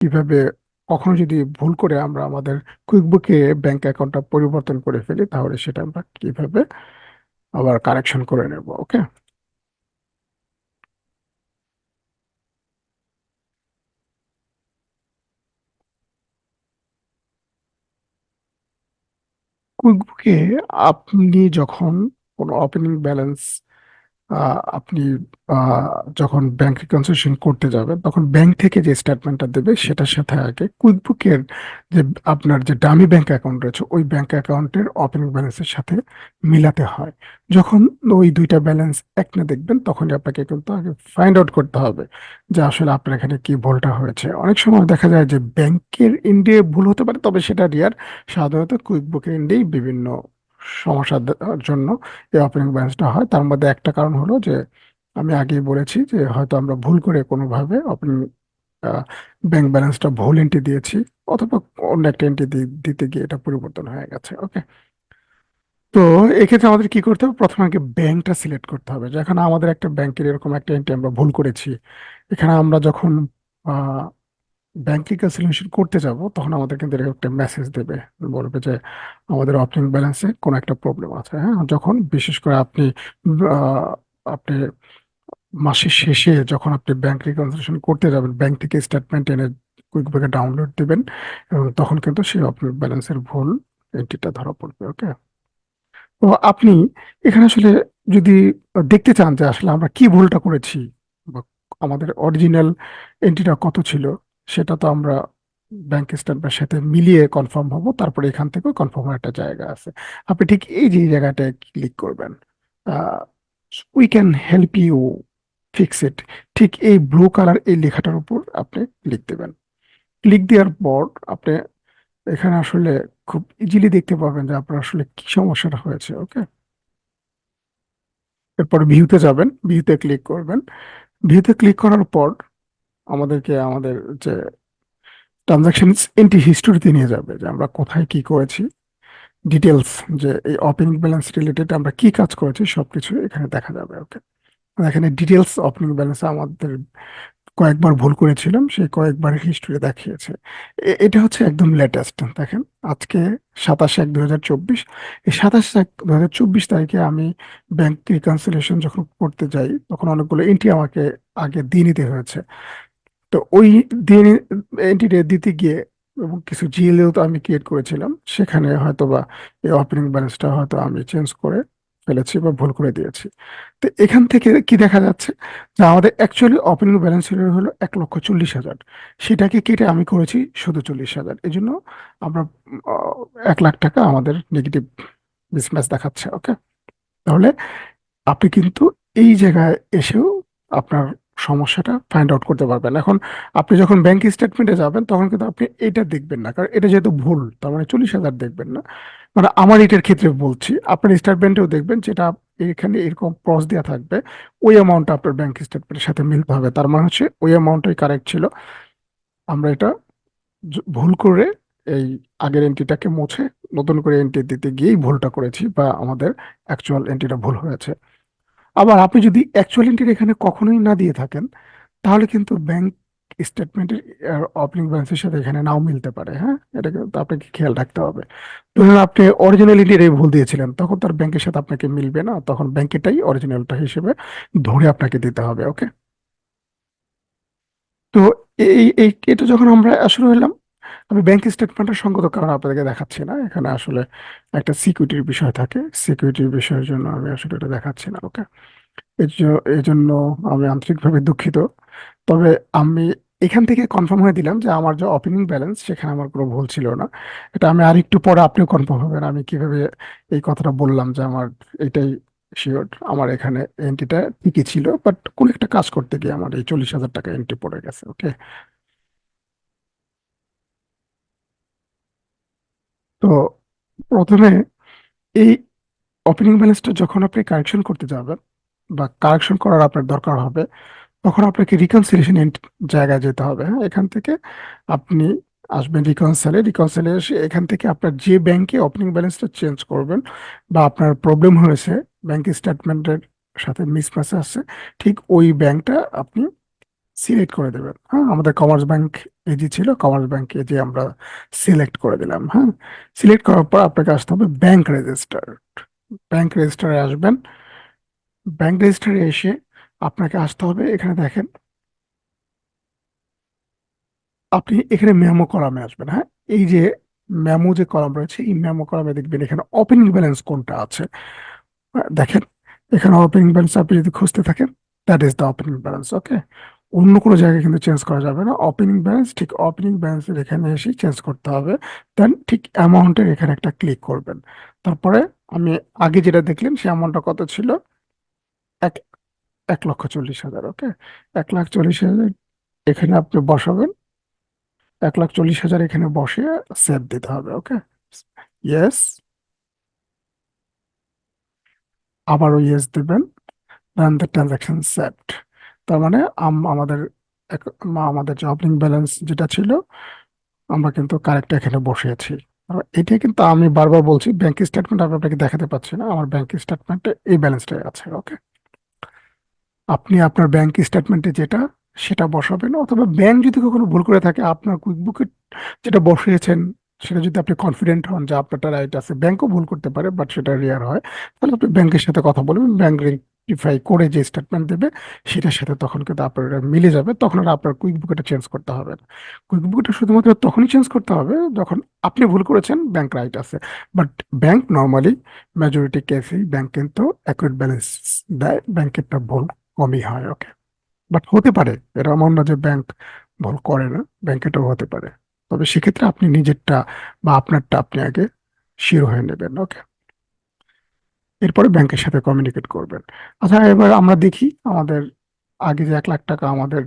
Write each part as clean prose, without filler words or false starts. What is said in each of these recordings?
কিভাবে কখনো যদি ভুল করে আমরা আমাদের কুইকবুকে ব্যাংক অ্যাকাউন্টটা পরিবর্তন করে ফেলি, তাহলে সেটা আমরা কিভাবে আবার কারেকশন করে নেব। ওকে। কুইকবুকে আপনি যখন কোনো ওপেনিং ব্যালেন্স আপনি যখন ব্যাংক রিকনসিলিয়েশন করতে যাবেন, তখন ব্যাংক থেকে যে স্টেটমেন্টটা দেবে সেটার সাথে আগে কুইকবুকের যে আপনার যে ডামি ব্যাংক অ্যাকাউন্ট রয়েছে ওই ব্যাংক অ্যাকাউন্টের ওপেনিং ব্যালেন্সের সাথে মিলাতে হয়। যখন ওই দুইটা ব্যালেন্স এক না দেখবেন, তখনই আপনাকে কিন্তু আগে ফাইন্ড আউট করতে হবে যে আসলে আপনার এখানে কি ভুলটা হয়েছে। অনেক সময় দেখা যায় যে ব্যাংকের এন্ডে ভুল হতে পারে, তবে সেটা রিয়ার। সাধারণত কুইকবুকের এন্ডেই বিভিন্ন সমস্যার জন্য এই ওপেনিং ব্যালেন্সটা হয়। তার মধ্যে একটা কারণ হলো যে আমি আগেই বলেছি যে হয়তো আমরা ভুল করে কোনোভাবে ওপেনিং ব্যাংক ব্যালেন্সটা ভুল এন্ট্রি দিয়েছি, অথবা অন্য একটা এন্ট্রি দিতে গিয়ে এটা পরিবর্তন হয়ে গেছে। ওকে। তো এক্ষেত্রে আমাদের কি করতে হবে, প্রথমে আগে ব্যাংকটা সিলেক্ট করতে হবে। যেখানে আমাদের একটা ব্যাংকের এরকম একটা এন্ট্রি আমরা ভুল করেছি, এখানে আমরা যখন ব্যাংক রিকনসিলিয়েশন করতে যাব, তখন আমাদের কিন্তু এরকম একটা মেসেজ দেবে, বলবে যে আমাদের ওপেনিং ব্যালেন্সে কোনো একটা প্রবলেম আছে। হ্যাঁ, যখন বিশেষ করে আহ, আপনি মাসের শেষে যখন আপনি ব্যাংক রিকনসিলিয়েশন করতে যাবেন, ব্যাংক থেকে স্টেটমেন্ট এনে কুইকবুকে ডাউনলোড দিবেন, এবং তখন কিন্তু সেই ওপেনিং ব্যালেন্সের ভুল এন্ট্রিটা ধরা পড়বে। ওকে। তো আপনি এখানে আসলে যদি দেখতে চান যে আসলে আমরা কি ভুলটা করেছি, বা আমাদের অরিজিনাল এন্ট্রিটা কত ছিল, সেটা তো আমরা ব্যাংক স্টেটমেন্টের সাথে মিলিয়ে কনফার্ম হব। তারপরে এখান থেকেও কনফার্ম হওয়ার একটা জায়গা আছে। আপনি ঠিক এই যে জায়গাটায় ক্লিক করবেন, we can help you fix it, ঠিক এই ব্লু কালার এই লেখাটার উপর আপনি ক্লিক দেবেন। ক্লিক দেওয়ার পর আপনি এখানে আসলে খুব ইজিলি দেখতে পাবেন যে আপনার আসলে কি সমস্যাটা হয়েছে। ওকে। এরপর ভিউতে যাবেন, ভিউতে ক্লিক করবেন। ভিউতে ক্লিক করার পর আমাদেরকে আমাদের যে ট্রানজাকশন এন্ট্রি হিস্টোরিতে নিয়ে যাবে, যে আমরা কোথায় কি করেছি, ডিটেলস, যে এই ওপেনিং ব্যালেন্স রিলেটেড আমরা কি কাজ করেছি সবকিছু এখানে দেখা যাবে। ওকে। এখানে ডিটেলস ওপেনিং ব্যালেন্স আমাদের কয়েকবার ভুল করেছিলাম, সেই কয়েকবার হিস্টোরি দেখিয়েছে। এটা হচ্ছে একদম লেটেস্ট। দেখেন, আজকে 27/1/2024, এই 27/1/2024 তারিখে আমি ব্যাংক রিকনসিলিয়েশন যখন করতে যাই, তখন অনেকগুলো এন্ট্রি আমাকে আগে দিয়ে নিতে হয়েছে। তো ওই দিয়ে এন্ট্রি দিতে গিয়ে এবং কিছু জিএলও তো আমি ক্রিয়েট করেছিলাম, সেখানে হয়তো বা এই ওপেনিং ব্যালেন্সটা হয়তো আমি চেঞ্জ করে ফেলেছি বা ভুল করে দিয়েছি। তো এখান থেকে কি দেখা যাচ্ছে যে আমাদের অ্যাকচুয়ালি ওপেনিং ব্যালেন্স ছিল হলো 1,40,000, সেটাকে কেটে আমি করেছি শুধু 40,000। এই জন্য আমরা 1 লাখ টাকা আমাদের নেগেটিভ মিসম্যাচ দেখাচ্ছে। ওকে। তাহলে আপনি কিন্তু এই জায়গায় এসেও আপনার সমস্যাটা ফাইন্ড আউট করতে পারবেন। এখন আপনি যখন ব্যাংক স্টেটমেন্টে যাবেন, তখন কিন্তু আপনি এটা দেখবেন না, কারণ এটা যেহেতু ভুল, তার মানে 40,000 দেখবেন না। মানে আমার এটার ক্ষেত্রে বলছি, আপনার স্টেটমেন্টেও দেখবেন যেটা এখানে এরকম ক্রস দেওয়া থাকবে, ওই অ্যামাউন্টটা আপনার ব্যাংক স্টেটমেন্টের সাথে মিলতে হবে। তার মানে হচ্ছে ওই অ্যামাউন্টটাই কারেক্ট ছিল। আমরা এটা ভুল করে এই আগের এন্ট্রিটাকে মুছে নতুন করে এন্ট্রি দিতে গিয়েই ভুলটা করেছি, বা আমাদের অ্যাকচুয়াল এন্ট্রিটা ভুল হয়েছে। আবার আপনি যদি অ্যাকচুয়াল এন্ট্রি এখানে কখনোই না দিয়ে থাকেন, তাহলে কিন্তু ব্যাংক স্টেটমেন্টের ওপেনিং ব্যালেন্সের সাথে এখানে নাও মিলতে পারে। হ্যাঁ, এটা কিন্তু আপনাকে খেয়াল রাখতে হবে। ধরুন আপনি অরিজিনাল এন্ট্রি ভুল দিয়েছিলেন, তখন তার ব্যাংকের সাথে আপনাকে মিলবে না, তখন ব্যাংকেরটাই অরিজিনালটা হিসেবে ধরে আপনাকে দিতে হবে। ওকে। তো এটা যখন আমরা আসলে হলাম, আমি ব্যাংক স্টেটমেন্টের সঙ্গত কারণ আপনাদেরকে দেখাচ্ছি না, এখানে আসলে একটা সিকিউরিটির বিষয় থাকে, সিকিউরিটির বিষয়ের জন্য আমি আসলে এটা দেখাচ্ছি না। ওকে। এই জন্য আমি আন্তরিকভাবে দুঃখিত। তবে আমি এখান থেকে কনফার্ম হয়ে দিলাম যে আমার যে ওপেনিং ব্যালেন্স সেখানে আমার কোনো ভুল ছিল না। এটা আমি আরেকটু পরে আপনিও কনফার্ম হবেন আমি কিভাবে এই কথাটা বললাম যে আমার এটাই শিওর, আমার এখানে এন্ট্রিটা ঠিকই ছিল, বাট কোন একটা কাজ করতে গিয়ে আমার এই 40,000 টাকা এন্ট্রি পড়ে গেছে। ওকে। তো প্রথমে এই ওপেনিং ব্যালেন্সটা যখন আপনি কারেকশন করতে যাবেন, বা কারেকশন করার আপনার দরকার হবে, তখন আপনাকে রিকনসিলিয়েশন জায়গায় যেতে হবে। হ্যাঁ, এখান থেকে আপনি আসবেন রিকনসাইলে এসে এখান থেকে আপনার যে ব্যাংকে ওপেনিং ব্যালেন্সটা চেঞ্জ করবেন, বা আপনার প্রবলেম হয়েছে ব্যাংক স্টেটমেন্টের সাথে মিসম্যাচ আছে, ঠিক ওই ব্যাংকটা আপনি সিলেক্ট করে দেবেন। হ্যাঁ, আমাদের কমার্স ব্যাংক এজি ছিল, কমার্স ব্যাংক এজি আমরা সিলেক্ট করে দিলাম। হ্যাঁ, সিলেক্ট করার পর আপনাকে আসতে হবে ব্যাংক রেজিস্টার। ব্যাংক রেজিস্টারে আসবেন। ব্যাংক রেজিস্টারে এসে আপনাকে আসতে হবে, এখানে দেখেন আপনি এখানে মেমো কলামে আসবেন। হ্যাঁ, এই যে মেমো যে কলাম রয়েছে, এই মেমো কলামে দেখবেন এখানে ওপেনিং ব্যালেন্স কোনটা আছে। দেখেন এখানে ওপেনিং ব্যালেন্স আপনি যদি খুঁজতে থাকেন, that is the opening balance. Okay, অন্য কোনো জায়গায় কিন্তু চেঞ্জ করা যাবে না। ওপেনিং ব্যালেন্স ঠিক ওপেনিং ব্যালেন্সের এখানে এসে চেঞ্জ করতে হবে। দেন ঠিক অ্যামাউন্টের এখানে একটা ক্লিক করবেন। তারপরে আমি আগে যেটা দেখলেন সে অ্যামাউন্টটা কত ছিল, এক 1,40,000। ওকে, 1,40,000 এখানে আপনি বসাবেন। 1,40,000 এখানে বসে সেভ দিতে হবে। ওকে, ইয়েস, আবারও ইয়েস দিবেন। দেন দ্য ট্রানজাকশন সেভড। তার মানে আমাদের আমাদের যে ওপেনিং ব্যালেন্স যেটা ছিল আমরা কিন্তু কারেক্ট এখানে বসিয়েছি। আর এটা কিন্তু আমি বারবার বলছি, ব্যাংক স্টেটমেন্ট আমি আপনাকে দেখাতে পাচ্ছি না, আমার ব্যাংক স্টেটমেন্টে এই ব্যালেন্সটাই আছে। ওকে, আপনি আপনার ব্যাংক স্টেটমেন্টে যেটা সেটা বসাবেন, অথবা ব্যাংক যদি কখনো ভুল করে থাকে আপনার কুইকবুকে যেটা বসিয়েছেন সেটা যদি আপনি কনফিডেন্ট হন যে আপনারটা রাইট আছে, ব্যাংকও ভুল করতে পারে বাট সেটা রেয়ার হয়, তাহলে আপনি ব্যাংকের সাথে কথা বলবেন। ব্যাংক রেকটিফাই করে যে স্টেটমেন্ট দেবে সেটার সাথে তখন কিন্তু আপনার এটা মিলে যাবে, তখন আর আপনার কুইকবুকটা চেঞ্জ করতে হবে না। কুইকবুকটা শুধুমাত্র তখনই চেঞ্জ করতে হবে যখন আপনি ভুল করেছেন, ব্যাংক রাইট আছে। বাট ব্যাংক নর্মালি মেজরিটি কেসেই ব্যাংক কিন্তু অ্যাকুরেট ব্যালেন্স দেয়, ব্যাংকেরটা ভুল কমই হয়। ওকে, বাট হতে পারে, এটা এমন না যে ব্যাংক ভুল করে না, ব্যাংকেরটাও হতে পারে। তবে সেক্ষেত্রে আপনি নিজেরটা বা আপনারটা আপনি আগে শিওর হয়ে নেবেন। ওকে, এরপরে ব্যাংকের সাথে কমিউনিকেট করবেন। আচ্ছা, এবার আমরা দেখি আমাদের আগে যে 1,00,000 টাকা আমাদের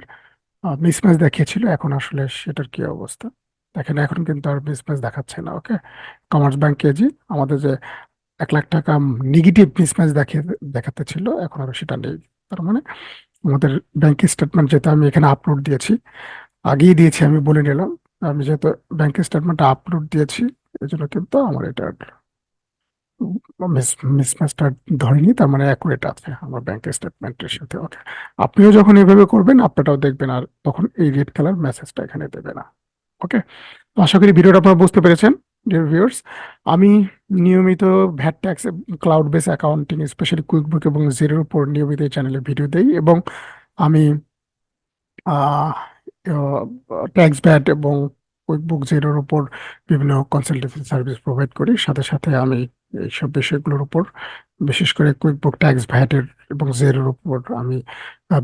মিসম্যাচ দেখিয়েছিল, এখন আসলে সেটার কি অবস্থা। দেখেন এখন কিন্তু আর মিসম্যাচ দেখাচ্ছে না। ওকে, কমার্স ব্যাংক কেজি আমাদের যে 1,00,000 টাকা নেগেটিভ মিসম্যাচ দেখাতে ছিল, এখন আর সেটা নেই। তার মানে আমাদের ব্যাংক স্টেটমেন্ট যেটা আমি এখানে আপলোড দিয়েছি, আগেই দিয়েছি আমি বলে নিলাম, আমি যেহেতু ব্যাংক স্টেটমেন্টটা আপলোড দিয়েছি এই জন্য কিন্তু আমার এটা মিসম্যাচটা ধরেনি, তার মানে অ্যাকুরেট আছে আমার ব্যাংক স্টেটমেন্টের সাথে। ওকে, আপনিও যখন এইভাবে করবেন আপনারটাও দেখবেন, আর তখন এই রেড কালার মেসেজটা এখানে দেবে না। ওকে, তো আশা করি ভিডিওটা আপনারা বুঝতে পেরেছেন ডিয়ার ভিউয়ার্স। আমি নিয়মিত VAT tax, cloud base accounting, specially QuickBook এবং জিরোর উপর নিয়মিত এই চ্যানেলে ভিডিও দেই, এবং আমি ট্যাক্স ভ্যাট এবং কুইকবুক জিরোর উপর বিভিন্ন কনসালটেন্সি সার্ভিস প্রোভাইড করি। সাথে সাথে আমি এইসব বিষয়গুলোর উপর, বিশেষ করে কুইকবুক ট্যাক্স ভ্যাটের এবং জিরোর উপর আমি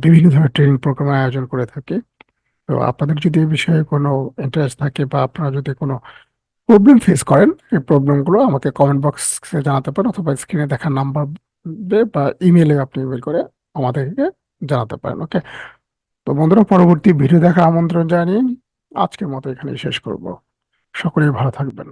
বিভিন্ন ধরনের ট্রেনিং প্রোগ্রাম আয়োজন করে থাকি। তো আপনাদের যদি এই বিষয়ে কোনো ইন্টারেস্ট থাকে বা আপনারা যদি কোনো প্রবলেম ফেস করেন, এই প্রবলেমগুলো আমাকে কমেন্ট বক্সে জানাতে পারেন, অথবা স্ক্রিনে দেখা নাম্বার বা ইমেলে আপনি ইমেল করে আমাদেরকে জানাতে পারেন। ওকে, তো বন্ধুরা, পরবর্তী ভিডিও দেখার আমন্ত্রণ জানিয়ে আজকের মতো এখানেই শেষ করব। সকলেই ভালো থাকবেন।